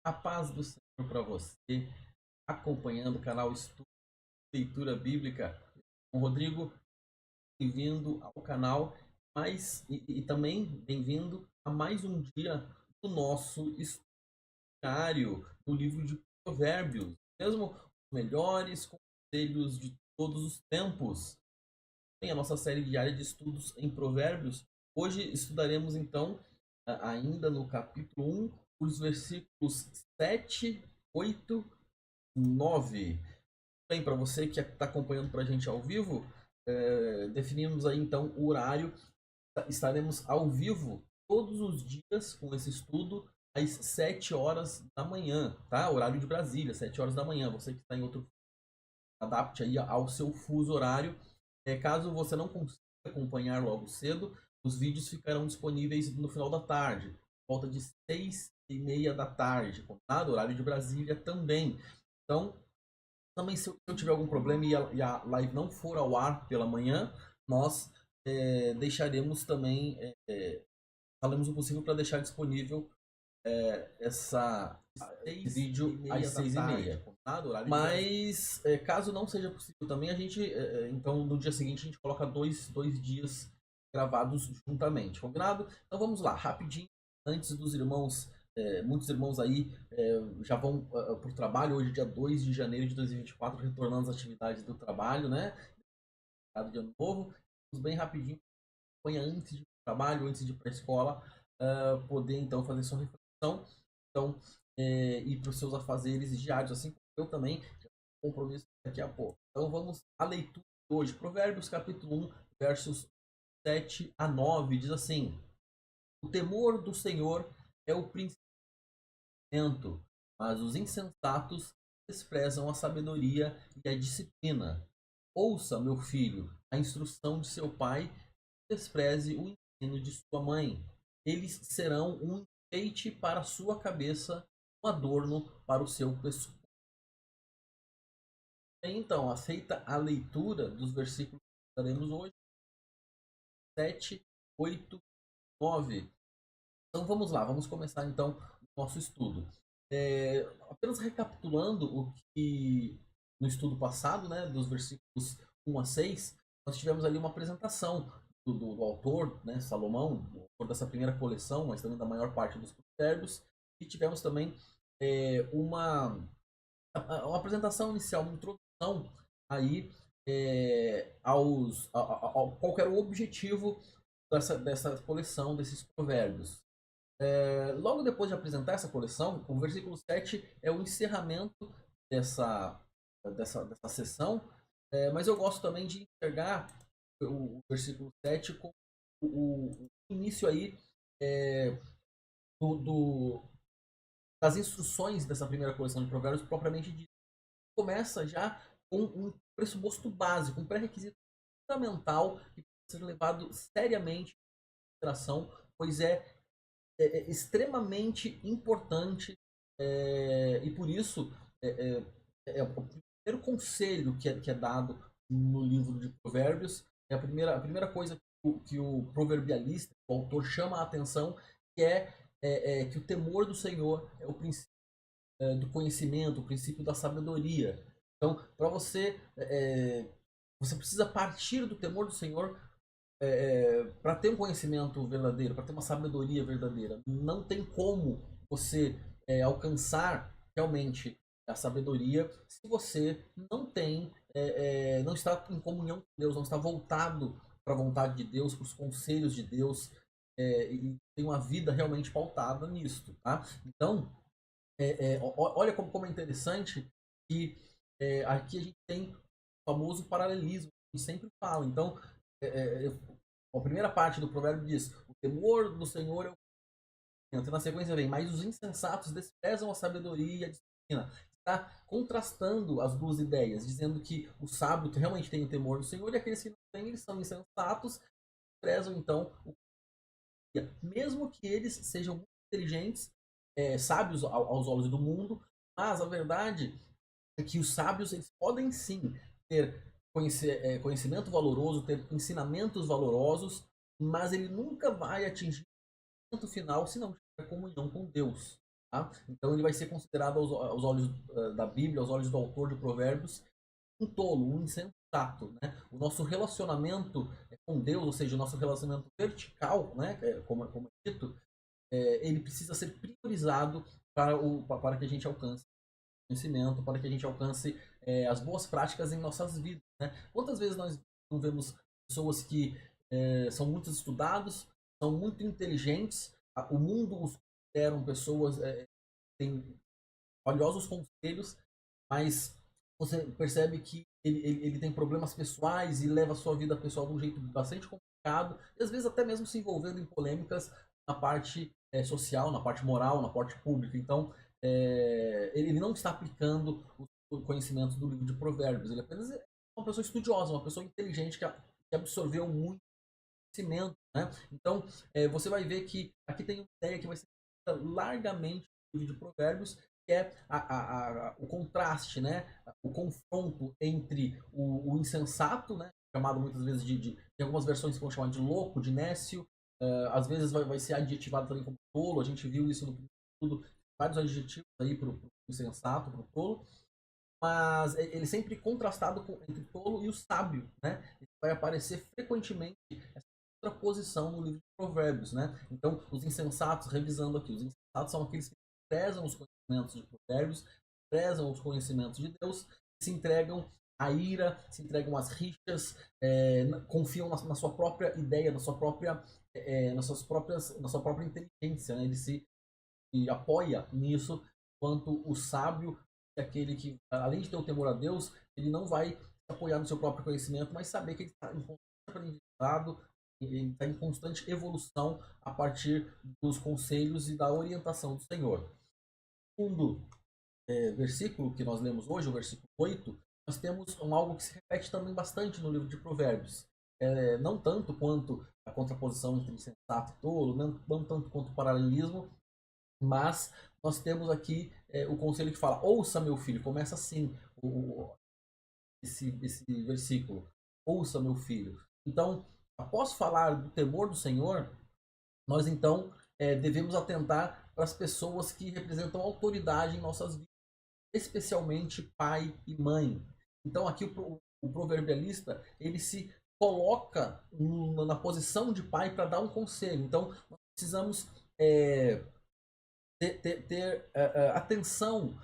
A paz do Senhor para você, acompanhando o canal Estudo Leitura Bíblica. Com Rodrigo, bem-vindo ao canal, e também bem-vindo a mais um dia do nosso estudo diário do livro de Provérbios, mesmo os melhores conselhos de todos os tempos. Tem a nossa série diária de estudos em Provérbios. Hoje estudaremos então, ainda no capítulo 1, os versículos 7, 8 9. Bem, para você que está acompanhando para a gente ao vivo, definimos aí então o horário. Estaremos ao vivo todos os dias com esse estudo às 7 horas da manhã, tá? Horário de Brasília, 7 horas da manhã. Você que está em outro, adapte aí ao seu fuso horário. Caso você não consiga acompanhar logo cedo, os vídeos ficarão disponíveis no final da tarde, volta de 6h30 da tarde, combinado? Horário de Brasília também. Então, também se eu tiver algum problema e a live não for ao ar pela manhã, nós deixaremos também, faremos o possível para deixar disponível esse vídeo às 6h30. Mas caso não seja possível também, a gente, então no dia seguinte a gente coloca dois dias gravados juntamente, combinado? Então vamos lá, rapidinho, antes dos irmãos, muitos irmãos aí já vão para o trabalho, hoje dia 2 de janeiro de 2024, retornando às atividades do trabalho, né? De ano novo, vamos bem rapidinho, põe antes de ir para o trabalho, antes de ir para a escola, poder então fazer sua reflexão, então ir para os seus afazeres diários, assim como eu também, compromisso daqui a pouco. Então vamos à leitura de hoje, Provérbios capítulo 1, versos 7 a 9, diz assim: o temor do Senhor é o princípio, mas os insensatos desprezam a sabedoria e a disciplina. Ouça, meu filho, a instrução de seu pai, despreze o ensino de sua mãe. Eles serão um enfeite para a sua cabeça, um adorno para o seu pescoço. Então, aceita a leitura dos versículos que estaremos hoje, 7, 8, 9. Então vamos lá, vamos começar então o nosso estudo. Apenas recapitulando o que no estudo passado, né, dos versículos 1 a 6, nós tivemos ali uma apresentação do autor, né, Salomão, o autor dessa primeira coleção, mas também da maior parte dos provérbios, e tivemos também uma apresentação inicial, uma introdução aí qual era o objetivo dessa coleção, desses provérbios. Logo depois de apresentar essa coleção, o versículo 7 é o encerramento dessa, dessa sessão, mas eu gosto também de enxergar o versículo 7 como o início aí é, do, do, das instruções dessa primeira coleção de provérbios propriamente dita. Começa já com um pressuposto básico, um pré-requisito fundamental que precisa ser levado seriamente em consideração, pois é extremamente importante e por isso o primeiro conselho que é dado no livro de Provérbios é a primeira coisa que o proverbialista, o autor, chama a atenção, que que o temor do Senhor é o princípio do conhecimento, o princípio da sabedoria. Então, para você precisa partir do temor do Senhor para ter um conhecimento verdadeiro, para ter uma sabedoria verdadeira. Não tem como você alcançar realmente a sabedoria se você não está em comunhão com Deus, não está voltado para a vontade de Deus, para os conselhos de Deus, e tem uma vida realmente pautada nisto, tá? Então, olha como é interessante que aqui a gente tem o famoso paralelismo que a gente sempre fala. Então, a primeira parte do provérbio diz: o temor do Senhor é o conhecimento. Na sequência vem: mas os insensatos desprezam a sabedoria e a disciplina. Está contrastando as duas ideias, dizendo que o sábio realmente tem o temor do Senhor e aqueles que não têm, eles são insensatos, desprezam então o mesmo que eles sejam muito inteligentes, sábios aos olhos do mundo, mas a verdade é que os sábios eles podem sim ter conhecimento valoroso, ter ensinamentos valorosos, mas ele nunca vai atingir o ponto final se não tiver comunhão com Deus. Tá? Então ele vai ser considerado aos olhos da Bíblia, aos olhos do autor de Provérbios, um tolo, um insensato. Né? O nosso relacionamento com Deus, ou seja, o nosso relacionamento vertical, né? Como é dito, ele precisa ser priorizado para que a gente alcance conhecimento, para que a gente alcance as boas práticas em nossas vidas. Né? Quantas vezes nós não vemos pessoas que são muito estudados, são muito inteligentes, o mundo os consideram pessoas que têm valiosos conselhos, mas você percebe que ele tem problemas pessoais e leva a sua vida pessoal de um jeito bastante complicado, e às vezes até mesmo se envolvendo em polêmicas na parte social, na parte moral, na parte pública. Então, ele não está aplicando os conhecimentos do livro de Provérbios, ele apenas é uma pessoa estudiosa, uma pessoa inteligente que absorveu muito conhecimento. Né? Então, você vai ver que aqui tem uma ideia que vai ser largamente no livro de Provérbios, que é o contraste, né? O confronto entre o insensato, né? Chamado muitas vezes tem algumas versões que vão chamar de louco, de nécio, às vezes vai ser adjetivado também como tolo, a gente viu isso no tudo, vários adjetivos aí para o insensato, para o tolo, mas ele sempre contrastado entre o tolo e o sábio, né? Ele vai aparecer frequentemente essa contraposição no livro de Provérbios, né? Então, os insensatos, revisando aqui, os insensatos são aqueles que prezam os conhecimentos de Provérbios, prezam os conhecimentos de Deus, se entregam à ira, se entregam às rixas, confiam na sua própria ideia, na sua própria inteligência, né? Ele se apoia nisso, enquanto o sábio é aquele que, além de ter o temor a Deus, ele não vai se apoiar no seu próprio conhecimento, mas saber que ele está em constante aprendizado, ele está em constante evolução a partir dos conselhos e da orientação do Senhor. Segundo versículo que nós lemos hoje, o versículo 8, nós temos algo que se repete também bastante no livro de Provérbios. Não tanto quanto a contraposição entre insensato e tolo, não tanto quanto o paralelismo, mas nós temos aqui o conselho que fala: ouça, meu filho. Começa assim esse versículo: ouça, meu filho. Então, após falar do temor do Senhor, nós então devemos atentar para as pessoas que representam autoridade em nossas vidas, especialmente pai e mãe. Então, aqui o proverbialista ele se coloca na posição de pai para dar um conselho. Então, nós precisamos ter atenção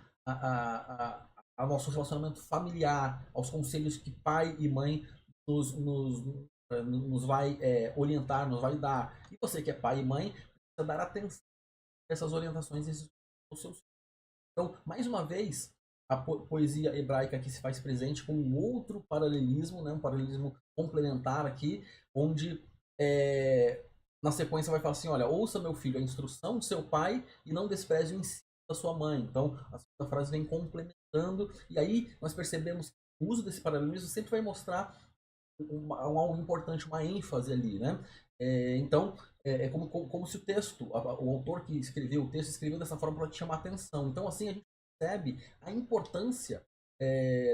ao nosso relacionamento familiar, aos conselhos que pai e mãe nos vai orientar, nos vai dar. E você que é pai e mãe, precisa dar atenção a essas orientações aos seus. Então, mais uma vez, a poesia hebraica aqui se faz presente com um outro paralelismo, né, um paralelismo complementar aqui, onde na sequência vai falar assim: olha, ouça, meu filho, a instrução do seu pai e não despreze o ensino da sua mãe. Então, a segunda frase vem complementando, e aí nós percebemos que o uso desse paralelismo sempre vai mostrar algo importante, uma ênfase ali, né? Então, como se o texto, o autor que escreveu o texto, escreveu dessa forma para te chamar a atenção. Então, assim, a gente percebe a importância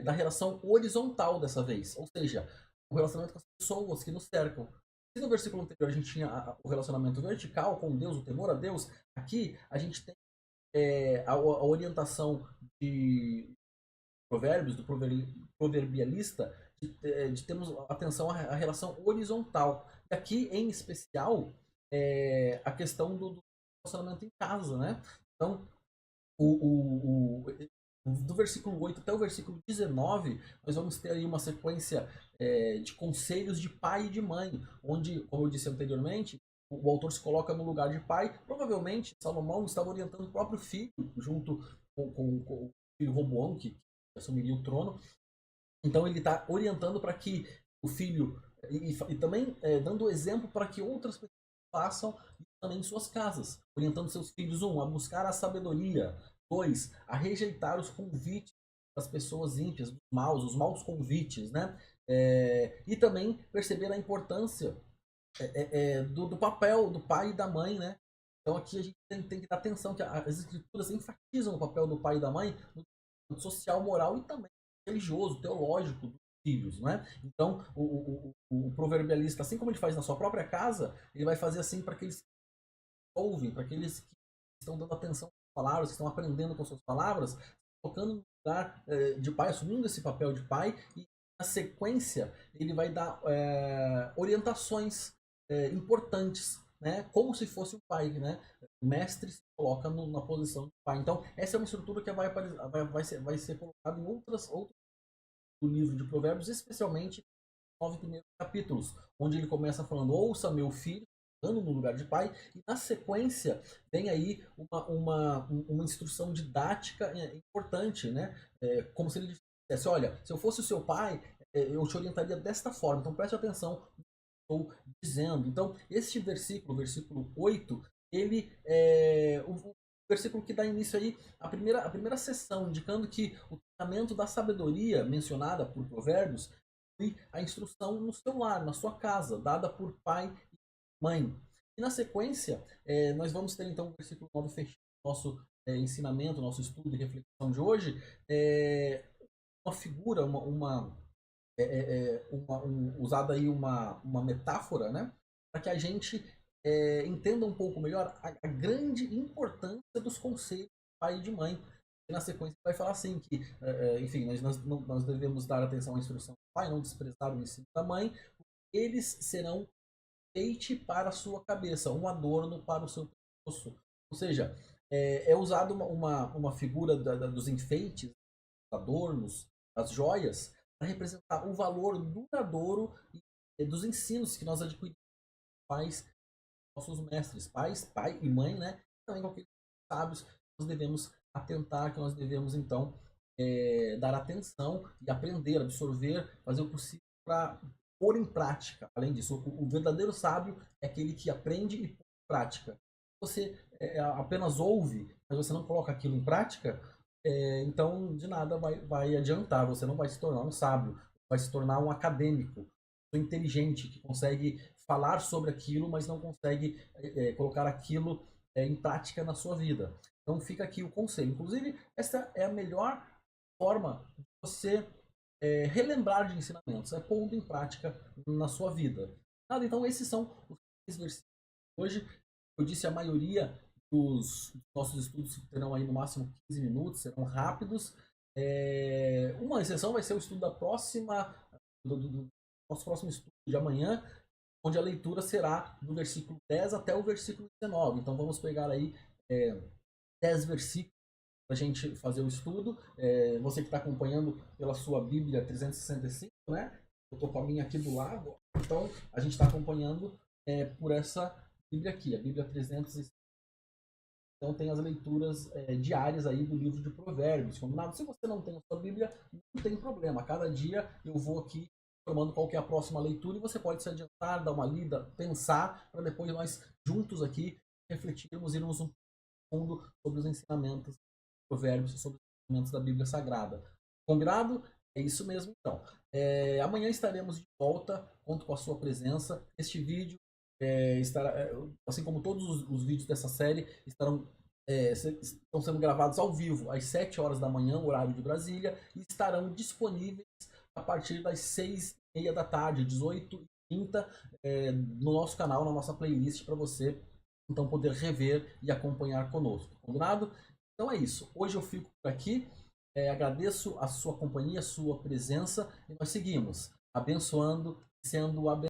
da relação horizontal dessa vez, ou seja, o relacionamento com as pessoas que nos cercam. Se no versículo anterior a gente tinha o relacionamento vertical com Deus, o temor a Deus, aqui a gente tem a orientação de provérbios, do proverbialista, de termos atenção à relação horizontal. E aqui, em especial, a questão do relacionamento em casa, né? Então, do versículo 8 até o versículo 19, nós vamos ter aí uma sequência de conselhos de pai e de mãe, onde, como eu disse anteriormente, o autor se coloca no lugar de pai. Provavelmente, Salomão estava orientando o próprio filho, junto com o filho Roboão, que assumiria o trono. Então, ele está orientando para que o filho, e também dando exemplo para que outras pessoas façam também em suas casas, orientando seus filhos, a buscar a sabedoria, 2, a rejeitar os convites das pessoas ímpias, os maus convites, né? E também perceber a importância do papel do pai e da mãe, né? Então aqui a gente tem que dar atenção que as escrituras enfatizam o papel do pai e da mãe no social, moral e também religioso, teológico dos filhos, né? Então o proverbialista, assim como ele faz na sua própria casa, ele vai fazer assim para aqueles que ouvem, para aqueles que estão dando atenção palavras, que estão aprendendo com suas palavras, colocando no lugar de pai, assumindo esse papel de pai, e na sequência ele vai dar orientações importantes, né? Como se fosse um pai, né? O mestre se coloca na posição de pai. Então, essa é uma estrutura que vai ser colocada em outros do livro de Provérbios, especialmente nos 9 primeiros capítulos, onde ele começa falando: ouça meu filho, dando no lugar de pai, e na sequência vem aí uma instrução didática importante, né? Como se ele dissesse: olha, se eu fosse o seu pai, eu te orientaria desta forma, então preste atenção no que eu estou dizendo. Então, este versículo, versículo 8, ele é o versículo que dá início aí a primeira sessão, indicando que o tratamento da sabedoria mencionada por Provérbios foi a instrução no seu lar, na sua casa, dada por pai e mãe. E na sequência, nós vamos ter então o versículo 9 fechando o nosso ensinamento, nosso estudo e reflexão de hoje, uma figura, usada aí uma metáfora, né, para que a gente entenda um pouco melhor a grande importância dos conselhos de pai e de mãe. E na sequência vai falar assim que, enfim, nós devemos dar atenção à instrução do pai, não desprezar o ensino da mãe, porque eles serão enfeite para a sua cabeça, um adorno para o seu pescoço. Ou seja, é usado uma figura dos enfeites, dos adornos, das joias, para representar o valor duradouro dos ensinos que nós adquirimos pais, nossos mestres, pai e mãe, né? Também com aqueles sábios que nós devemos atentar, que nós devemos então dar atenção e aprender, absorver, fazer o possível para pôr em prática. Além disso, o verdadeiro sábio é aquele que aprende e põe em prática. Você apenas ouve, mas você não coloca aquilo em prática, então de nada vai adiantar. Você não vai se tornar um sábio, vai se tornar um acadêmico, um inteligente que consegue falar sobre aquilo, mas não consegue colocar aquilo em prática na sua vida. Então fica aqui o conselho. Inclusive, essa é a melhor forma de você relembrar de ensinamentos, é pondo em prática na sua vida. Então esses são os 3 versículos. Hoje, eu disse, a maioria dos nossos estudos terão aí no máximo 15 minutos, serão rápidos. Uma exceção vai ser o estudo do nosso próximo estudo de amanhã, onde a leitura será do versículo 10 até o versículo 19. Então vamos pegar aí 10 versículos para a gente fazer o estudo. Você que está acompanhando pela sua Bíblia 365, né? Eu estou com a minha aqui do lado. Então a gente está acompanhando por essa Bíblia aqui, a Bíblia 365. Então tem as leituras diárias aí do livro de Provérbios. Combinado? Se você não tem a sua Bíblia, não tem problema. Cada dia eu vou aqui informando qual que é a próxima leitura e você pode se adiantar, dar uma lida, pensar, para depois nós juntos aqui refletirmos, irmos um fundo sobre os ensinamentos de Provérbios, sobre os ensinamentos da Bíblia Sagrada. Combinado? É isso mesmo então. Amanhã estaremos de volta, conto com a sua presença. Este vídeo estará, assim como todos os vídeos dessa série, estão sendo gravados ao vivo às 7 horas da manhã, horário de Brasília, e estarão disponíveis a partir das 6h30 da tarde, 18h30, no nosso canal, na nossa playlist, para você então poder rever e acompanhar conosco. Combinado? Então é isso. Hoje eu fico por aqui. Agradeço a sua companhia, a sua presença, e nós seguimos abençoando, sendo abençoados.